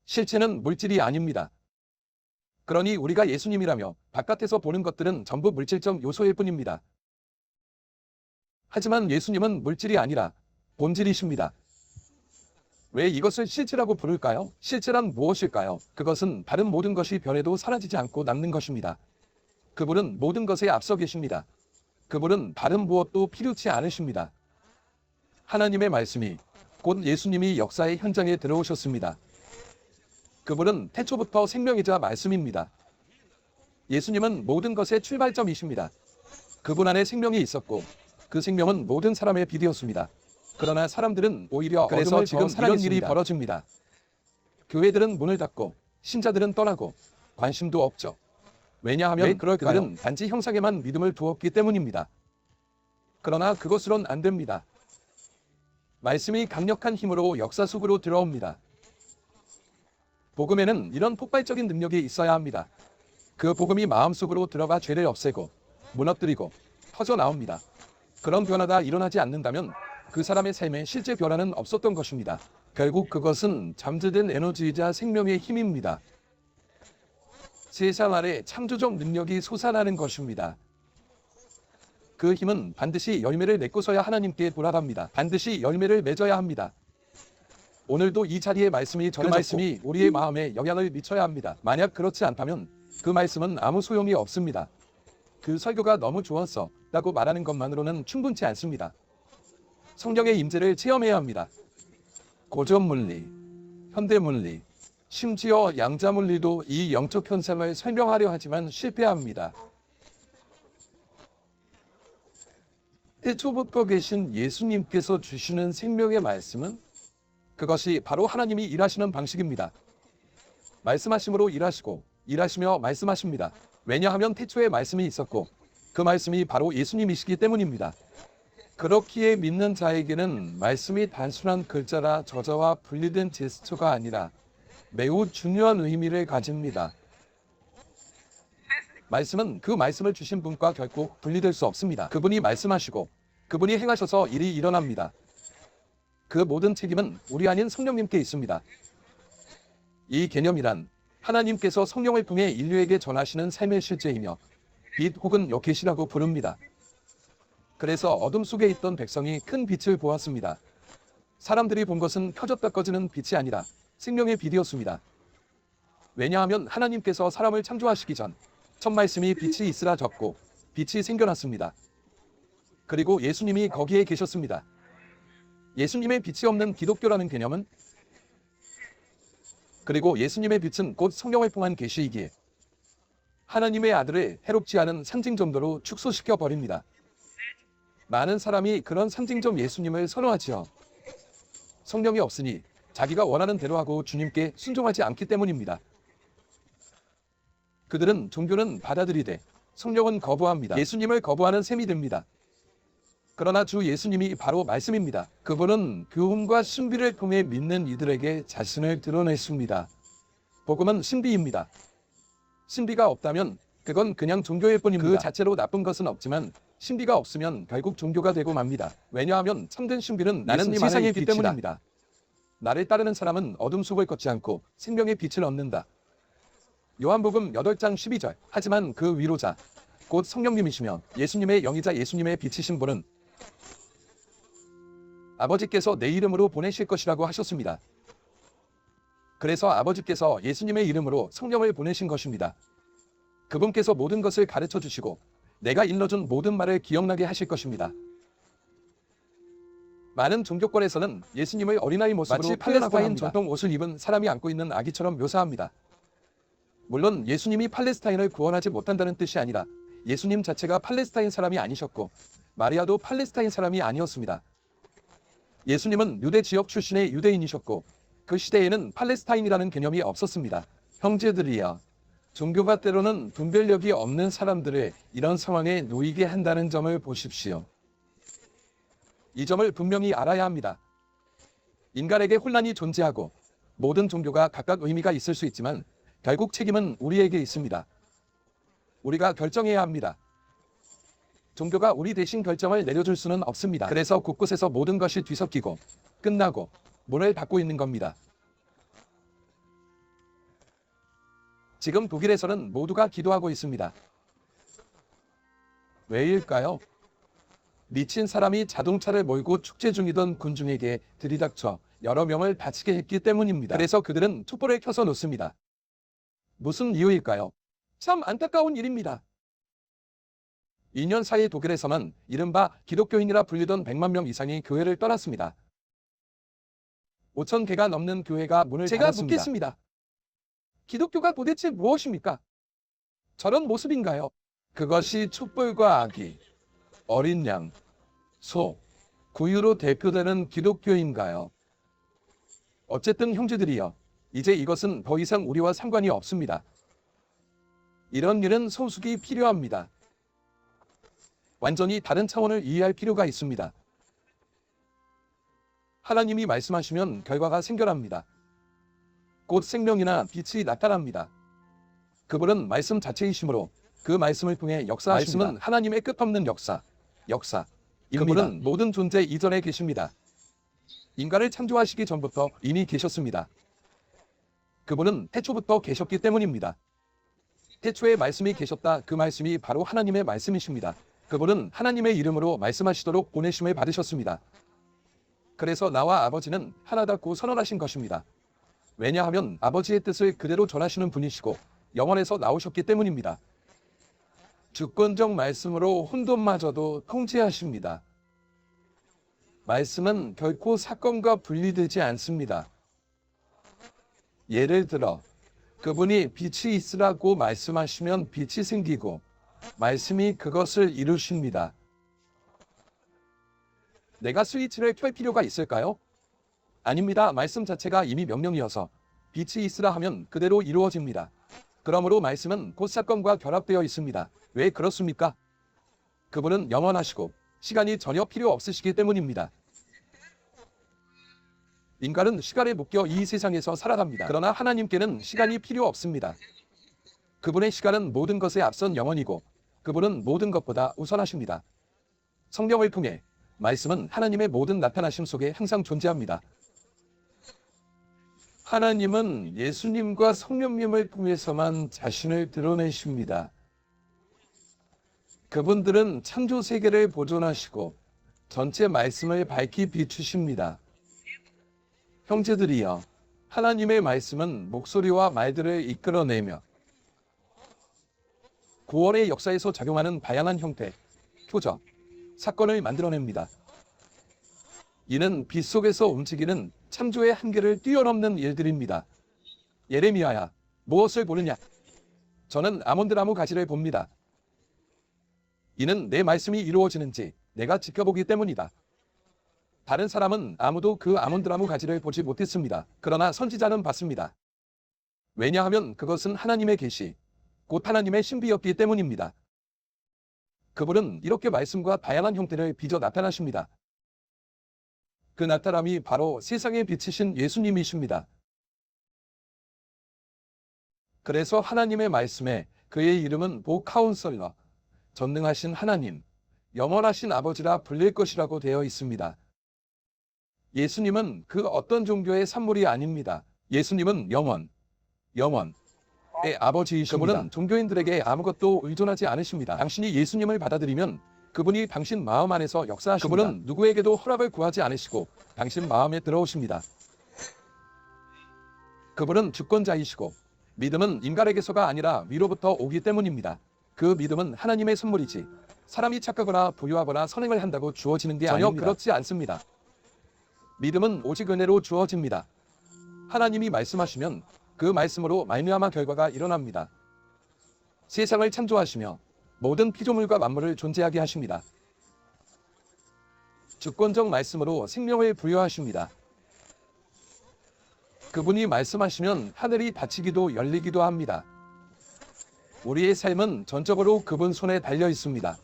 실체는 물질이 아닙니다. 그러니 우리가 예수님이라며 바깥에서 보는 것들은 전부 물질적 요소일 뿐입니다. 하지만 예수님은 물질이 아니라 본질이십니다. 왜 이것을 실체라고 부를까요? 실체란 무엇일까요? 그것은 다른 모든 것이 변해도 사라지지 않고 남는 것입니다. 그분은 모든 것에 앞서 계십니다. 그분은 다른 무엇도 필요치 않으십니다. 하나님의 말씀이 곧 예수님이 역사의 현장에 들어오셨습니다. 그분은 태초부터 생명이자 말씀입니다. 예수님은 모든 것의 출발점이십니다. 그분 안에 생명이 있었고 그 생명은 모든 사람의 빛이었습니다. 그러나 사람들은 오히려 그래서 지금 이런 일이 벌어집니다. 교회들은 문을 닫고 신자들은 떠나고 관심도 없죠. 왜냐하면 그들은 단지 형상에만 믿음을 두었기 때문입니다. 그러나 그것으론 안 됩니다. 말씀이 강력한 힘으로 역사 속으로 들어옵니다. 복음에는 이런 폭발적인 능력이 있어야 합니다. 그 복음이 마음속으로 들어가 죄를 없애고 무너뜨리고 터져 나옵니다. 그런 변화가 일어나지 않는다면 그 사람의 삶에 실제 변화는 없었던 것입니다. 결국 그것은 잠재된 에너지이자 생명의 힘입니다. 세상 아래 창조적 능력이 솟아나는 것입니다. 그 힘은 반드시 열매를 맺고서야 하나님께 돌아갑니다. 반드시 열매를 맺어야 합니다. 오늘도 이 자리의 말씀이 그 말씀이 우리의 마음에 영향을 미쳐야 합니다. 만약 그렇지 않다면 그 말씀은 아무 소용이 없습니다. 그 설교가 너무 좋았어 라고 말하는 것만으로는 충분치 않습니다. 성령의 임재를 체험해야 합니다. 고전물리, 현대물리, 심지어 양자물리도 이 영적 현상을 설명하려 하지만 실패합니다. 태초부터 계신 예수님께서 주시는 생명의 말씀은 그것이 바로 하나님이 일하시는 방식입니다. 말씀하심으로 일하시고 일하시며 말씀하십니다. 왜냐하면 태초에 말씀이 있었고 그 말씀이 바로 예수님이시기 때문입니다. 그렇기에 믿는 자에게는 말씀이 단순한 글자라 저자와 분리된 제스처가 아니라 매우 중요한 의미를 가집니다. 말씀은 그 말씀을 주신 분과 결코 분리될 수 없습니다. 그분이 말씀하시고 그분이 행하셔서 일이 일어납니다. 그 모든 책임은 우리 아닌 성령님께 있습니다. 이 개념이란 하나님께서 성령을 통해 인류에게 전하시는 삶의 실제이며 빛 혹은 계시라고 부릅니다. 그래서 어둠 속에 있던 백성이 큰 빛을 보았습니다. 사람들이 본 것은 켜졌다 꺼지는 빛이 아니라 생명의 빛이었습니다. 왜냐하면 하나님께서 사람을 창조하시기 전 첫 말씀이 빛이 있으라 적고 빛이 생겨났습니다. 그리고 예수님이 거기에 계셨습니다. 예수님의 빛이 없는 기독교라는 개념은 그리고 예수님의 빛은 곧 성령을 통한 계시이기에 하나님의 아들을 해롭지 않은 상징점도로 축소시켜 버립니다. 많은 사람이 그런 상징점 예수님을 선호하지요. 성령이 없으니 자기가 원하는 대로 하고 주님께 순종하지 않기 때문입니다. 그들은 종교는 받아들이되 성령은 거부합니다. 예수님을 거부하는 셈이 됩니다. 그러나 주 예수님이 바로 말씀입니다. 그분은 교훈과 신비를 통해 믿는 이들에게 자신을 드러냈습니다. 복음은 신비입니다. 신비가 없다면 그건 그냥 종교일 뿐입니다. 그 자체로 나쁜 것은 없지만 신비가 없으면 결국 종교가 되고 맙니다. 왜냐하면 참된 신비는 나는 세상의 빛 때문입니다. 나를 따르는 사람은 어둠 속을 걷지 않고 생명의 빛을 얻는다. 요한복음 8장 12절. 하지만 그 위로자 곧 성령님이시며 예수님의 영이자 예수님의 빛이신 분은 아버지께서 내 이름으로 보내실 것이라고 하셨습니다. 그래서 아버지께서 예수님의 이름으로 성령을 보내신 것입니다. 그분께서 모든 것을 가르쳐 주시고 내가 일러준 모든 말을 기억나게 하실 것입니다. 많은 종교권에서는 예수님을 어린아이 모습으로 마치 팔레스타인 전통 옷을 입은 사람이 안고 있는 아기처럼 묘사합니다. 물론 예수님이 팔레스타인을 구원하지 못한다는 뜻이 아니라 예수님 자체가 팔레스타인 사람이 아니셨고 마리아도 팔레스타인 사람이 아니었습니다. 예수님은 유대 지역 출신의 유대인이셨고 그 시대에는 팔레스타인이라는 개념이 없었습니다. 형제들이여, 종교가 때로는 분별력이 없는 사람들을 이런 상황에 놓이게 한다는 점을 보십시오. 이 점을 분명히 알아야 합니다. 인간에게 혼란이 존재하고 모든 종교가 각각 의미가 있을 수 있지만 결국 책임은 우리에게 있습니다. 우리가 결정해야 합니다. 종교가 우리 대신 결정을 내려줄 수는 없습니다. 그래서 곳곳에서 모든 것이 뒤섞이고 끝나고 문을 닫고 있는 겁니다. 지금 독일에서는 모두가 기도하고 있습니다. 왜일까요? 미친 사람이 자동차를 몰고 축제 중이던 군중에게 들이닥쳐 여러 명을 다치게 했기 때문입니다. 그래서 그들은 촛불을 켜서 놓습니다. 무슨 이유일까요? 참 안타까운 일입니다. 2년 사이 독일에서만 이른바 기독교인이라 불리던 100만 명 이상이 교회를 떠났습니다. 5천 개가 넘는 교회가 문을 닫았습니다. 제가 묻겠습니다. 기독교가 도대체 무엇입니까? 저런 모습인가요? 그것이 촛불과 아기, 어린 양, 소, 구유로 대표되는 기독교인가요? 어쨌든 형제들이여, 이제 이것은 더 이상 우리와 상관이 없습니다. 이런 일은 소숙이 필요합니다. 완전히 다른 차원을 이해할 필요가 있습니다. 하나님이 말씀하시면 결과가 생겨납니다. 곧 생명이나 빛이 나타납니다. 그분은 말씀 자체이시므로 그 말씀을 통해 역사하십니다. 말씀은 하나님의 끝없는 역사. 그분은 모든 존재 이전에 계십니다. 인간을 창조하시기 전부터 이미 계셨습니다. 그분은 태초부터 계셨기 때문입니다. 태초에 말씀이 계셨다. 그 말씀이 바로 하나님의 말씀이십니다. 그분은 하나님의 이름으로 말씀하시도록 보내심을 받으셨습니다. 그래서 나와 아버지는 하나다고 선언하신 것입니다. 왜냐하면 아버지의 뜻을 그대로 전하시는 분이시고 영원에서 나오셨기 때문입니다. 주권적 말씀으로 혼돈마저도 통제하십니다. 말씀은 결코 사건과 분리되지 않습니다. 예를 들어 그분이 빛이 있으라고 말씀하시면 빛이 생기고 말씀이 그것을 이루십니다. 내가 스위치를 켤 필요가 있을까요? 아닙니다. 말씀 자체가 이미 명령이어서 빛이 있으라 하면 그대로 이루어집니다. 그러므로 말씀은 곧 사건과 결합되어 있습니다. 왜 그렇습니까? 그분은 영원하시고 시간이 전혀 필요 없으시기 때문입니다. 인간은 시간에 묶여 이 세상에서 살아갑니다. 그러나 하나님께는 시간이 필요 없습니다. 그분의 시간은 모든 것에 앞선 영원이고 그분은 모든 것보다 우선하십니다. 성령을 통해 말씀은 하나님의 모든 나타나심 속에 항상 존재합니다. 하나님은 예수님과 성령님을 통해서만 자신을 드러내십니다. 그분들은 창조 세계를 보존하시고 전체 말씀을 밝히 비추십니다. 형제들이여, 하나님의 말씀은 목소리와 말들을 이끌어내며 구원의 역사에서 작용하는 다양한 형태, 표적, 사건을 만들어냅니다. 이는 빛 속에서 움직이는 창조의 한계를 뛰어넘는 일들입니다. 예레미야야, 무엇을 보느냐? 저는 아몬드나무 가지를 봅니다. 이는 내 말씀이 이루어지는지 내가 지켜보기 때문이다. 다른 사람은 아무도 그 아몬드나무 가지를 보지 못했습니다. 그러나 선지자는 봤습니다. 왜냐하면 그것은 하나님의 계시, 곧 하나님의 신비였기 때문입니다. 그분은 이렇게 말씀과 다양한 형태를 빚어 나타나십니다. 그 나타남이 바로 세상의 빛이신 예수님이십니다. 그래서 하나님의 말씀에 그의 이름은 보카운셀러, 전능하신 하나님, 영원하신 아버지라 불릴 것이라고 되어 있습니다. 예수님은 그 어떤 종교의 산물이 아닙니다. 예수님은 영원의 아버지이십니다. 그분은 종교인들에게 아무것도 의존하지 않으십니다. 당신이 예수님을 받아들이면 그분이 당신 마음 안에서 역사하십니다. 그분은 누구에게도 허락을 구하지 않으시고 당신 마음에 들어오십니다. 그분은 주권자이시고 믿음은 인간에게서가 아니라 위로부터 오기 때문입니다. 그 믿음은 하나님의 선물이지 사람이 착하거나 부유하거나 선행을 한다고 주어지는 게 전혀 아닙니다. 그렇지 않습니다. 믿음은 오직 은혜로 주어집니다. 하나님이 말씀하시면 그 말씀으로 말미암아 결과가 일어납니다. 세상을 창조하시며 모든 피조물과 만물을 존재하게 하십니다. 주권적 말씀으로 생명을 부여하십니다. 그분이 말씀하시면 하늘이 닫히기도 열리기도 합니다. 우리의 삶은 전적으로 그분 손에 달려 있습니다.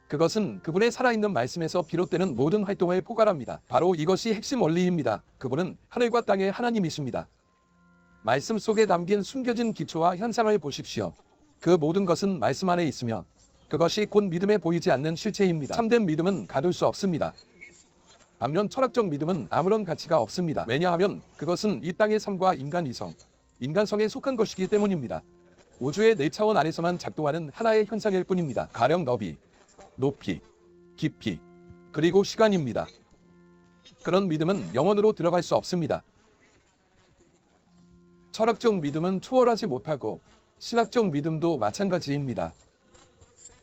그것은 그분의 살아있는 말씀에서 비롯되는 모든 활동을 포괄합니다. 바로 이것이 핵심 원리입니다. 그분은 하늘과 땅의 하나님이십니다. 말씀 속에 담긴 숨겨진 기초와 현상을 보십시오. 그 모든 것은 말씀 안에 있으며 그것이 곧 믿음에 보이지 않는 실체입니다. 참된 믿음은 가둘 수 없습니다. 반면 철학적 믿음은 아무런 가치가 없습니다. 왜냐하면 그것은 이 땅의 삶과 인간성에 속한 것이기 때문입니다. 우주의 4차원 안에서만 작동하는 하나의 현상일 뿐입니다. 가령 너비, 높이, 깊이, 그리고 시간입니다. 그런 믿음은 영혼으로 들어갈 수 없습니다. 철학적 믿음은 초월하지 못하고 신학적 믿음도 마찬가지입니다.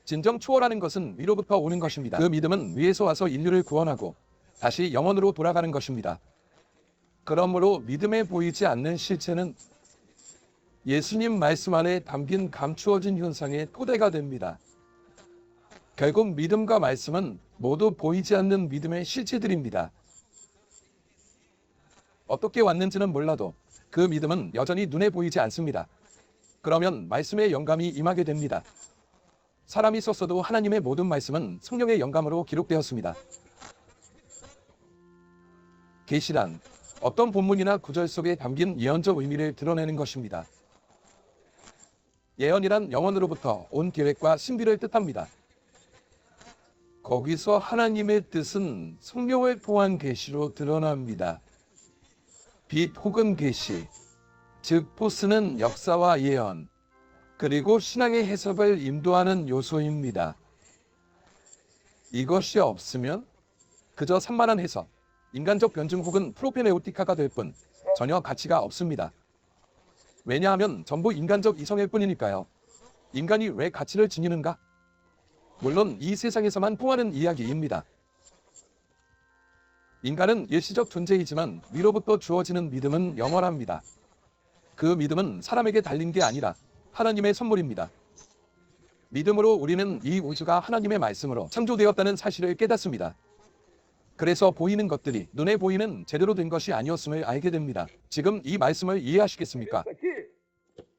진정 초월하는 것은 위로부터 오는 것입니다. 그 믿음은 위에서 와서 인류를 구원하고 다시 영혼으로 돌아가는 것입니다. 그러므로 믿음에 보이지 않는 실체는 예수님 말씀 안에 담긴 감추어진 현상의 토대가 됩니다. 결국 믿음과 말씀은 모두 보이지 않는 믿음의 실체들입니다. 어떻게 왔는지는 몰라도 그 믿음은 여전히 눈에 보이지 않습니다. 그러면 말씀의 영감이 임하게 됩니다. 사람이 썼어도 하나님의 모든 말씀은 성령의 영감으로 기록되었습니다. 계시란 어떤 본문이나 구절 속에 담긴 예언적 의미를 드러내는 것입니다. 예언이란 영원으로부터 온 계획과 신비를 뜻합니다. 거기서 하나님의 뜻은 성령을 통한 계시로 드러납니다. 빛 혹은 계시, 즉 포스는 역사와 예언, 그리고 신앙의 해석을 인도하는 요소입니다. 이것이 없으면 그저 산만한 해석, 인간적 변증 혹은 프로페네우티카가 될 뿐 전혀 가치가 없습니다. 왜냐하면 전부 인간적 이성일 뿐이니까요. 인간이 왜 가치를 지니는가? 물론 이 세상에서만 통하는 이야기입니다. 인간은 일시적 존재이지만 위로부터 주어지는 믿음은 영원합니다. 그 믿음은 사람에게 달린 게 아니라 하나님의 선물입니다. 믿음으로 우리는 이 우주가 하나님의 말씀으로 창조되었다는 사실을 깨닫습니다. 그래서 보이는 것들이 눈에 보이는 제대로 된 것이 아니었음을 알게 됩니다. 지금 이 말씀을 이해하시겠습니까?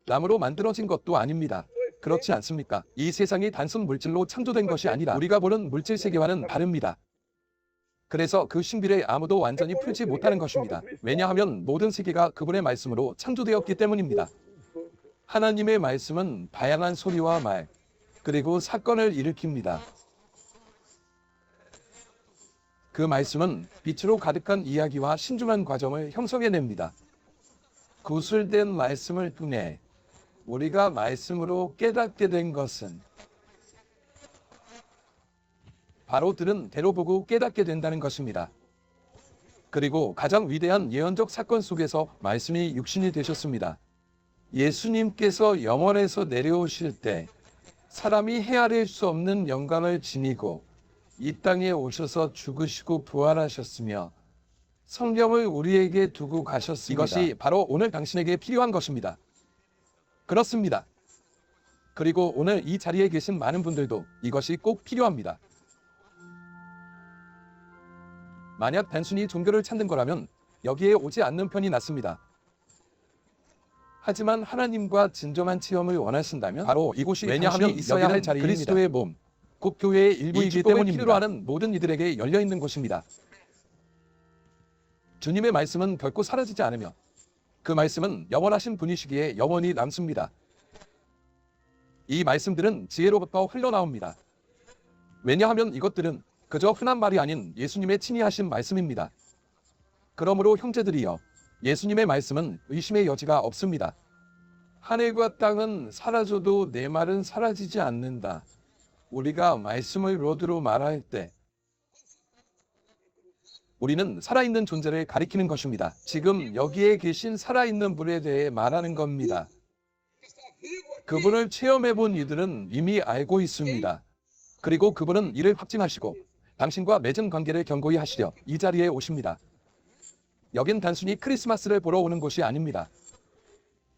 나무로 만들어진 것도 아닙니다. 그렇지 않습니까? 이 세상이 단순 물질로 창조된 것이 아니라 우리가 보는 물질 세계와는 다릅니다. 그래서 그 신비를 아무도 완전히 풀지 못하는 것입니다. 왜냐하면 모든 세계가 그분의 말씀으로 창조되었기 때문입니다. 하나님의 말씀은 다양한 소리와 말, 그리고 사건을 일으킵니다. 그 말씀은 빛으로 가득한 이야기와 신중한 과정을 형성해냅니다. 구술된 말씀을 통해 우리가 말씀으로 깨닫게 된 것은 바로 들은 대로 보고 깨닫게 된다는 것입니다. 그리고 가장 위대한 예언적 사건 속에서 말씀이 육신이 되셨습니다. 예수님께서 영원에서 내려오실 때 사람이 헤아릴 수 없는 영광을 지니고 이 땅에 오셔서 죽으시고 부활하셨으며 성령을 우리에게 두고 가셨습니다. 이것이 바로 오늘 당신에게 필요한 것입니다. 그렇습니다. 그리고 오늘 이 자리에 계신 많은 분들도 이것이 꼭 필요합니다. 만약 단순히 종교를 찾는 거라면 여기에 오지 않는 편이 낫습니다. 하지만 하나님과 진정한 체험을 원하신다면 바로 이곳이 왜냐하면 있어야 할 자리입니다. 그리스도의 몸, 곧 교회의 일부이기 때문입니다. 필요로 하는 모든 이들에게 열려 있는 곳입니다. 주님의 말씀은 결코 사라지지 않으며 그 말씀은 영원하신 분이시기에 영원히 남습니다. 이 말씀들은 지혜로부터 흘러나옵니다. 왜냐하면 이것들은 그저 흔한 말이 아닌 예수님의 친히 하신 말씀입니다. 그러므로 형제들이여, 예수님의 말씀은 의심의 여지가 없습니다. 하늘과 땅은 사라져도 내 말은 사라지지 않는다. 우리가 말씀을 로드로 말할 때 우리는 살아있는 존재를 가리키는 것입니다. 지금 여기에 계신 살아있는 분에 대해 말하는 겁니다. 그분을 체험해본 이들은 이미 알고 있습니다. 그리고 그분은 이를 확증하시고 당신과 맺은 관계를 견고히 하시려 이 자리에 오십니다. 여긴 단순히 크리스마스를 보러 오는 곳이 아닙니다.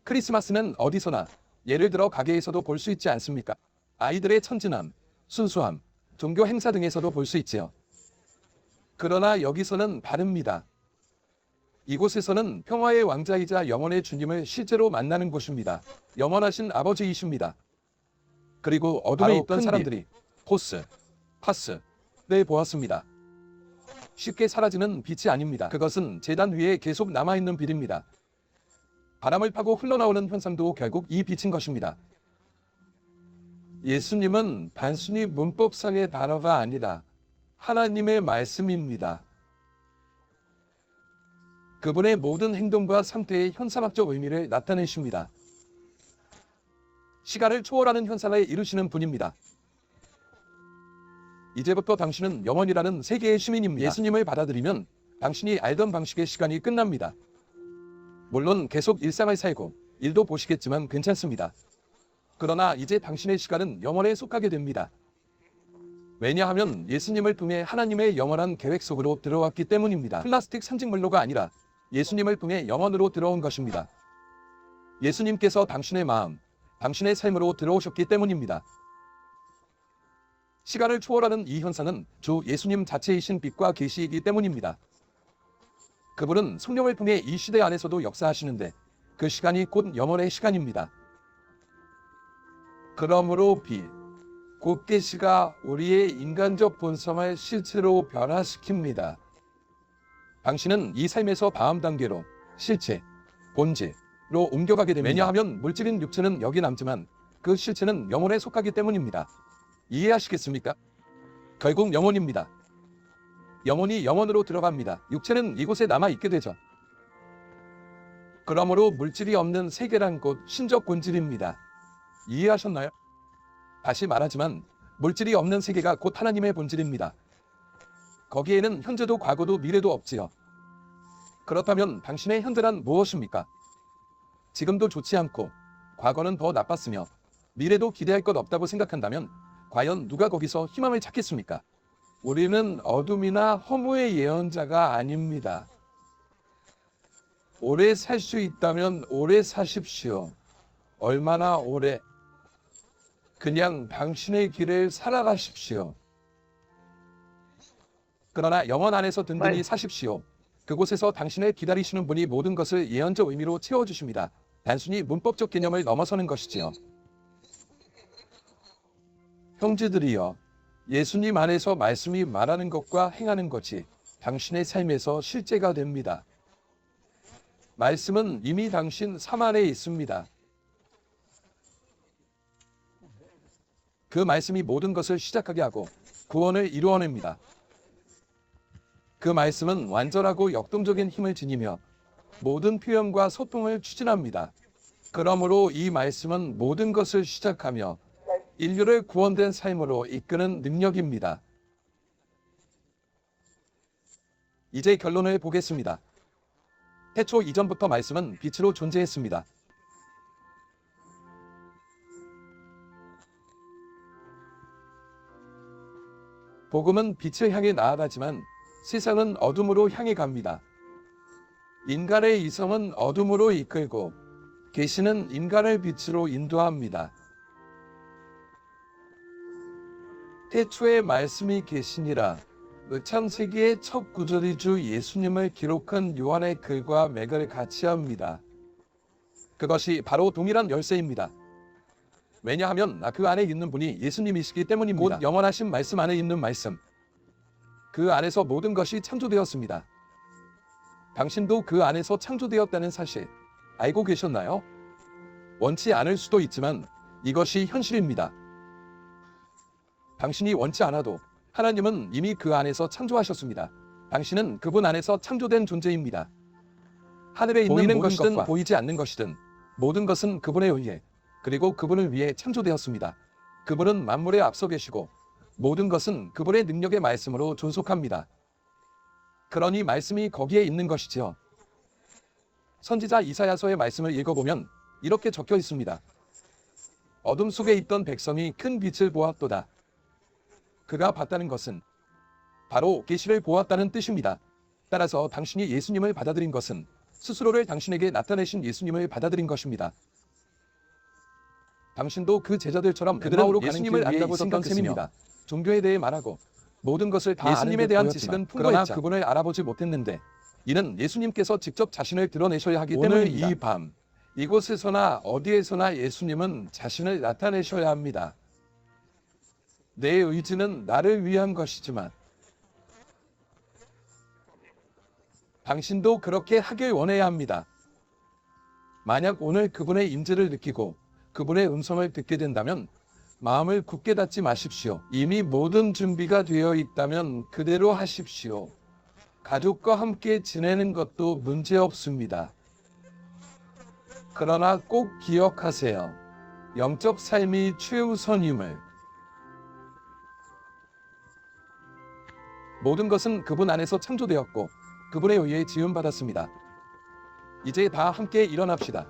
크리스마스는 어디서나, 예를 들어 가게에서도 볼 수 있지 않습니까? 아이들의 천진함, 순수함, 종교 행사 등에서도 볼 수 있지요. 그러나 여기서는 다릅니다. 이곳에서는 평화의 왕자이자 영원의 주님을 실제로 만나는 곳입니다. 영원하신 아버지이십니다. 그리고 어둠에 있던 사람들이 포스, 파스를 보았습니다. 쉽게 사라지는 빛이 아닙니다. 그것은 제단 위에 계속 남아있는 빛입니다. 바람을 타고 흘러나오는 현상도 결국 이 빛인 것입니다. 예수님은 단순히 문법상의 단어가 아니라 하나님의 말씀입니다. 그분의 모든 행동과 상태의 현상학적 의미를 나타내십니다. 시간을 초월하는 현상을 이루시는 분입니다. 이제부터 당신은 영원이라는 세계의 시민입니다. 예수님을 받아들이면 당신이 알던 방식의 시간이 끝납니다. 물론 계속 일상을 살고 일도 보시겠지만 괜찮습니다. 그러나 이제 당신의 시간은 영원에 속하게 됩니다. 왜냐하면 예수님을 통해 하나님의 영원한 계획 속으로 들어왔기 때문입니다. 플라스틱 상징물로가 아니라 예수님을 통해 영원으로 들어온 것입니다. 예수님께서 당신의 마음, 당신의 삶으로 들어오셨기 때문입니다. 시간을 초월하는 이 현상은 주 예수님 자체이신 빛과 계시이기 때문입니다. 그분은 성령을 통해 이 시대 안에서도 역사하시는데 그 시간이 곧 영원의 시간입니다. 그러므로 빛, 곧 계시가 우리의 인간적 본성을 실체로 변화시킵니다. 당신은 이 삶에서 다음 단계로 실체, 본질로 옮겨가게 됩니다. 왜냐하면 물질인 육체는 여기 남지만 그 실체는 영혼에 속하기 때문입니다. 이해하시겠습니까? 결국 영혼입니다. 영혼이 영혼으로 들어갑니다. 육체는 이곳에 남아있게 되죠. 그러므로 물질이 없는 세계란 곧 신적 본질입니다. 이해하셨나요? 다시 말하지만 물질이 없는 세계가 곧 하나님의 본질입니다. 거기에는 현재도 과거도 미래도 없지요. 그렇다면 당신의 현재란 무엇입니까? 지금도 좋지 않고 과거는 더 나빴으며 미래도 기대할 것 없다고 생각한다면 과연 누가 거기서 희망을 찾겠습니까? 우리는 어둠이나 허무의 예언자가 아닙니다. 오래 살 수 있다면 오래 사십시오. 얼마나 오래? 그냥 당신의 길을 살아가십시오. 그러나 영원 안에서 든든히 사십시오. 그곳에서 당신을 기다리시는 분이 모든 것을 예언적 의미로 채워주십니다. 단순히 문법적 개념을 넘어서는 것이지요. 형제들이여, 예수님 안에서 말씀이 말하는 것과 행하는 것이 당신의 삶에서 실제가 됩니다. 말씀은 이미 당신 삶 안에 있습니다. 그 말씀이 모든 것을 시작하게 하고 구원을 이루어냅니다. 그 말씀은 완전하고 역동적인 힘을 지니며 모든 표현과 소통을 추진합니다. 그러므로 이 말씀은 모든 것을 시작하며 인류를 구원된 삶으로 이끄는 능력입니다. 이제 결론을 보겠습니다. 태초 이전부터 말씀은 빛으로 존재했습니다. 복음은 빛을 향해 나아가지만 세상은 어둠으로 향해 갑니다. 인간의 이성은 어둠으로 이끌고 계시는 인간을 빛으로 인도합니다. 태초에 말씀이 계시니라. 창세기의 첫 구절이 주 예수님을 기록한 요한의 글과 맥을 같이 합니다. 그것이 바로 동일한 열쇠입니다. 왜냐하면 그 안에 있는 분이 예수님이시기 때문입니다. 곧 영원하신 말씀 안에 있는 말씀. 그 안에서 모든 것이 창조되었습니다. 당신도 그 안에서 창조되었다는 사실 알고 계셨나요? 원치 않을 수도 있지만 이것이 현실입니다. 당신이 원치 않아도 하나님은 이미 그 안에서 창조하셨습니다. 당신은 그분 안에서 창조된 존재입니다. 하늘에 있는 보이는 것이든 것과 보이지 않는 것이든 모든 것은 그분에 의해 그리고 그분을 위해 창조되었습니다. 그분은 만물에 앞서 계시고 모든 것은 그분의 능력의 말씀으로 존속합니다. 그러니 말씀이 거기에 있는 것이지요. 선지자 이사야서의 말씀을 읽어보면 이렇게 적혀 있습니다. 어둠 속에 있던 백성이 큰 빛을 보았도다. 그가 봤다는 것은 바로 계시를 보았다는 뜻입니다. 따라서 당신이 예수님을 받아들인 것은 스스로를 당신에게 나타내신 예수님을 받아들인 것입니다. 당신도 그 제자들처럼 그들은 예수님을 안다고 생각한 셈입니다. 종교에 대해 말하고 모든 것을 다 예수님에 대한 지식은 풍부했자 그러나 그분을 알아보지 못했는데 이는 예수님께서 직접 자신을 드러내셔야 하기 때문입니다. 오늘 이 밤 이곳에서나 어디에서나 예수님은 자신을 나타내셔야 합니다. 내 의지는 나를 위한 것이지만 당신도 그렇게 하길 원해야 합니다. 만약 오늘 그분의 임재를 느끼고 그분의 음성을 듣게 된다면 마음을 굳게 닫지 마십시오. 이미 모든 준비가 되어 있다면 그대로 하십시오. 가족과 함께 지내는 것도 문제 없습니다. 그러나 꼭 기억하세요. 영적 삶이 최우선임을. 모든 것은 그분 안에서 창조되었고 그분에 의해 지음받았습니다. 이제 다 함께 일어납시다.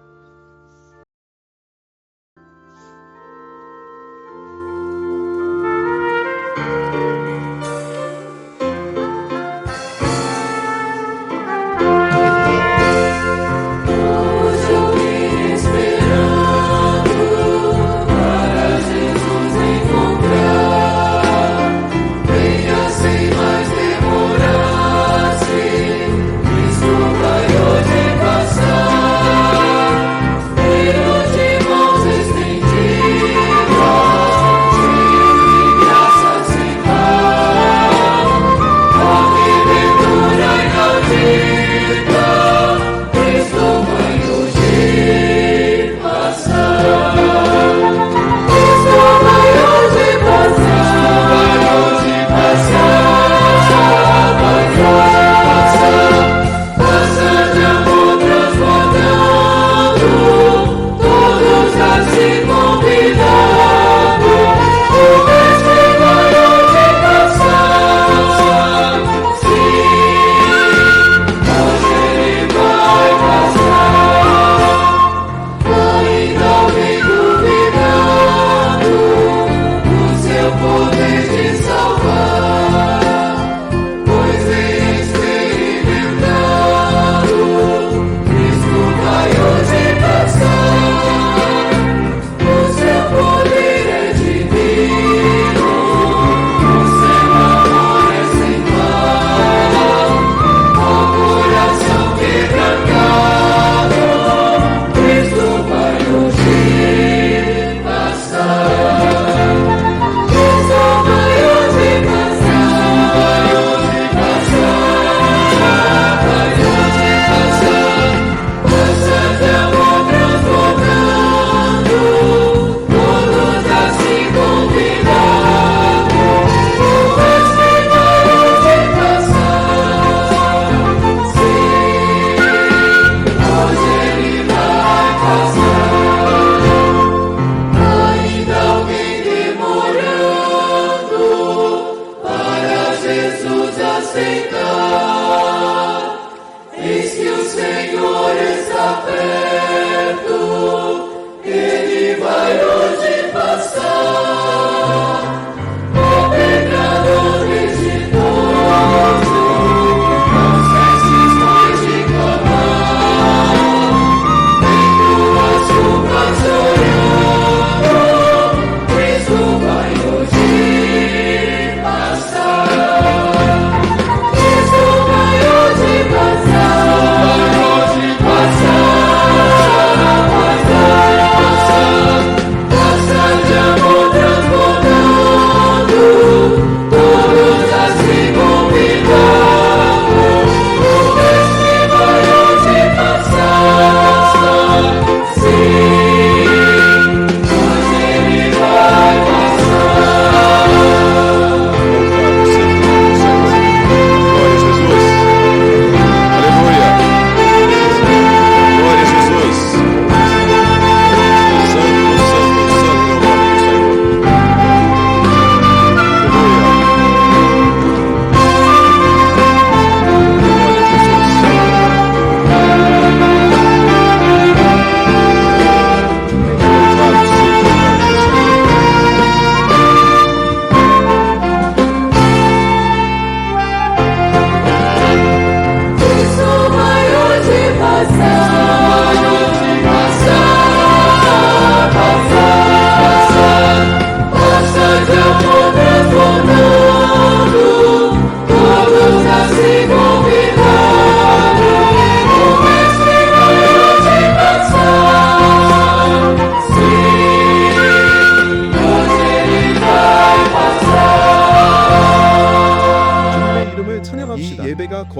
Cristo vai hoje passar.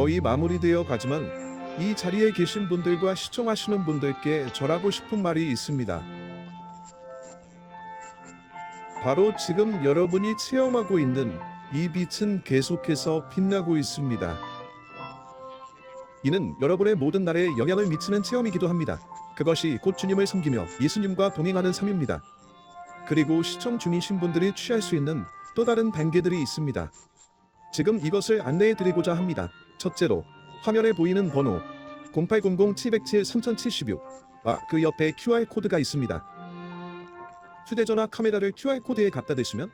거의 마무리되어 가지만 이 자리에 계신 분들과 시청하시는 분들께 전하고 싶은 말이 있습니다. 바로 지금 여러분이 체험하고 있는 이 빛은 계속해서 빛나고 있습니다. 이는 여러분의 모든 날에 영향을 미치는 체험이기도 합니다. 그것이 곧 주님을 섬기며 예수님과 동행하는 삶입니다. 그리고 시청 중이신 분들이 취할 수 있는 또 다른 단계들이 있습니다. 지금 이것을 안내해 드리고자 합니다. 첫째로 화면에 보이는 번호 0800-707-3076와 그 옆에 QR코드가 있습니다. 휴대전화 카메라를 QR코드에 갖다 대시면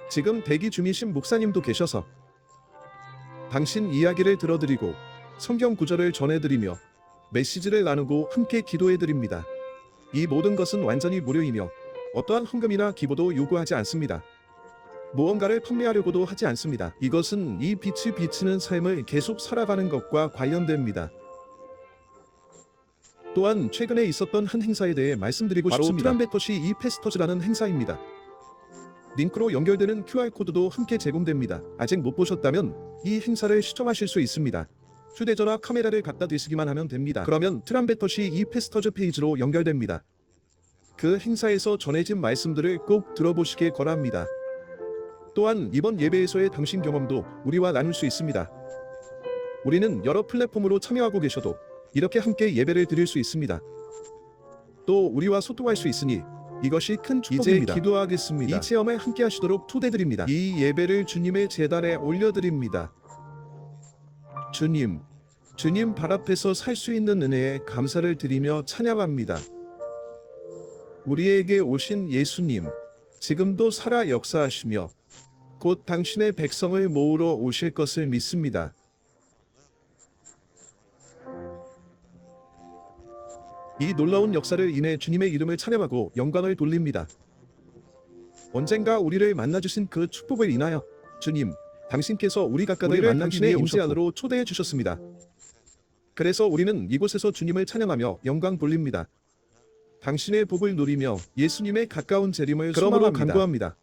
지금 대기 중이신 목사님도 계셔서 당신 이야기를 들어드리고 성경 구절을 전해드리며 메시지를 나누고 함께 기도해드립니다. 이 모든 것은 완전히 무료이며 어떠한 헌금이나 기부도 요구하지 않습니다. 무언가를 판매하려고도 하지 않습니다. 이것은 이 빛이 비치는 삶을 계속 살아가는 것과 관련됩니다. 또한 최근에 있었던 한 행사에 대해 말씀드리고 싶습니다. 바로 트럼펫시 이 페스터즈라는 행사입니다. 링크로 연결되는 QR코드도 함께 제공됩니다. 아직 못 보셨다면 이 행사를 시청하실 수 있습니다. 휴대전화 카메라를 갖다 대시기만 하면 됩니다. 그러면 트럼펫시 이 페스터즈 페이지로 연결됩니다. 그 행사에서 전해진 말씀들을 꼭 들어보시길 권합니다. 또한 이번 예배에서의 당신 경험도 우리와 나눌 수 있습니다. 우리는 여러 플랫폼으로 참여하고 계셔도 이렇게 함께 예배를 드릴 수 있습니다. 또 우리와 소통할 수 있으니 이것이 큰 축복입니다. 이제 기도하겠습니다. 이 체험에 함께 하시도록 초대드립니다. 이 예배를 주님의 제단에 올려드립니다. 주님 발 앞에서 살 수 있는 은혜에 감사를 드리며 찬양합니다. 우리에게 오신 예수님, 지금도 살아 역사하시며 곧 당신의 백성을 모으러 오실 것을 믿습니다. 이 놀라운 역사를 인해 주님의 이름을 찬양하고 영광을 돌립니다. 언젠가 우리를 만나주신 그 축복을 인하여 주님, 당신께서 우리 각각을 당신의 임재 안으로 초대해 주셨습니다. 그래서 우리는 이곳에서 주님을 찬양하며 영광 돌립니다. 당신의 복을 누리며 예수님의 가까운 재림을 소망합니다. 간구합니다.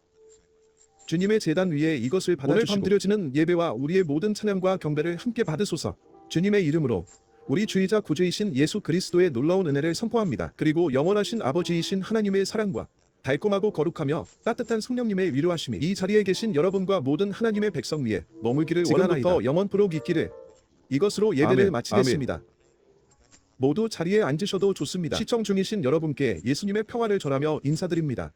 주님의 제단 위에 이것을 받아주시고 오늘 밤 드려지는 예배와 우리의 모든 찬양과 경배를 함께 받으소서. 주님의 이름으로 우리 주이자 구주이신 예수 그리스도의 놀라운 은혜를 선포합니다. 그리고 영원하신 아버지이신 하나님의 사랑과 달콤하고 거룩하며 따뜻한 성령님의 위로하심이 이 자리에 계신 여러분과 모든 하나님의 백성 위에 머물기를 원하나이다. 지금부터 영원토록 있기를. 이것으로 예배를 마치겠습니다. 모두 자리에 앉으셔도 좋습니다. 시청 중이신 여러분께 예수님의 평화를 전하며 인사드립니다.